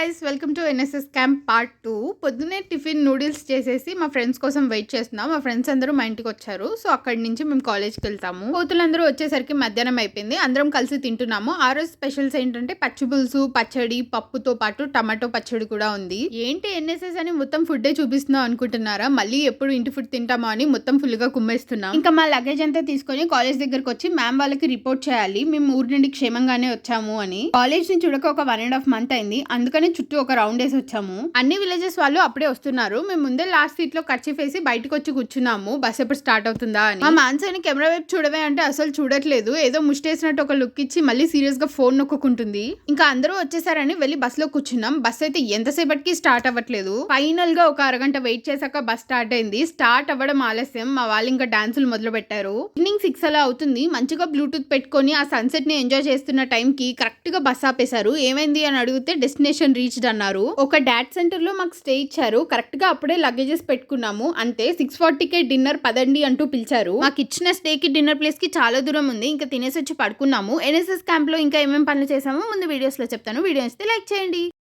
Guys, welcome to NSS camp part 2. పొద్దున్నే tiffin noodles చేసేసి మా ఫ్రెండ్స్ కోసం వెయిట్ చేస్తున్నాం. మా ఫ్రెండ్స్ అందరూ మా ఇంటికి వచ్చారు. సో అక్కడి నుంచి మేము కాలేజ్కి వెళ్తాము. కోతులందరూ వచ్చేసరికి మధ్యాహ్నం అయిపోయింది. అందరం కలిసి తింటున్నాము. ఆ రోజు స్పెషల్స్ ఏంటంటే పచ్చి పులుసు, పచ్చడి, పప్పుతో పాటు టమాటో పచ్చడి కూడా ఉంది. ఏంటి ఎన్ఎస్ఎస్ అని మొత్తం ఫుడ్డే చూపిస్తున్నాం అనుకుంటున్నారా? మళ్ళీ ఎప్పుడు ఇంటి ఫుడ్ తింటామో అని మొత్తం ఫుల్ గా కుమ్మేస్తున్నాం. ఇంకా మా లగేజ్ అంతా తీసుకొని కాలేజ్ దగ్గరకు వచ్చి మ్యామ్ వాళ్ళకి రిపోర్ట్ చేయాలి మేము ఊరి నుండి క్షేమంగానే వచ్చాము అని. కాలేజ్ ని చూడక ఒక 1.5 month అయింది. అందుకని చుట్టూ ఒక రౌండ్ వేసి వచ్చాము. అన్ని విలేజెస్ వాళ్ళు అప్పుడే వస్తున్నారు. మేము ముందే లాస్ట్ సీట్ లో కర్చీఫ్ వేసి బయటకు వచ్చి కూర్చున్నాము బస్ ఎప్పుడు స్టార్ట్ అవుతుందా అని. మా మాన్సని కెమెరా వైపు చూడవే అంటే అసలు చూడట్లేదు. ఏదో ముష్టేసినట్టు ఒక లుక్ ఇచ్చి మళ్ళీ సీరియస్ గా ఫోన్ నొక్కుంటుంది. ఇంకా అందరూ వచ్చేసారని వెళ్ళి బస్ లో కూర్చున్నాం. బస్ అయితే ఎంతసేపటికి స్టార్ట్ అవ్వట్లేదు. ఫైనల్ గా ఒక అరగంట వెయిట్ చేశాక బస్ స్టార్ట్ అయింది. స్టార్ట్ అవ్వడం ఆలస్యం. మా వాళ్ళు ఇంకా డాన్సులు మొదలు పెట్టారు. ఈవినింగ్ 6 అలా అవుతుంది. మంచిగా బ్లూటూత్ పెట్టుకొని ఆ సన్సెట్ ని ఎంజాయ్ చేస్తున్న టైం కి కరెక్ట్ గా బస్ ఆపేశారు. ఏమైంది అని అడిగితే డెస్టినేషన్ రీచ్డ్ అన్నారు. ఒక డాట్ సెంటర్ లో మాకు స్టే ఇచ్చారు. కరెక్ట్ గా అప్పుడే లగేజెస్ పెట్టుకున్నాము. అంతే 6:40కే డిన్నర్ పదండి అంటూ పిలిచారు. మాకు ఇచ్చిన స్టే కి డిన్నర్ ప్లేస్ కి చాలా దూరం ఉంది. ఇంకా తినేసి వచ్చి పడుకున్నాము. ఎన్ఎస్ఎస్ క్యాంప్ లో ఇంకా ఏమేం పనులు చేసామో ముందు వీడియోస్ లో చెప్తాను. వీడియో ఇస్తే లైక్ చేయండి.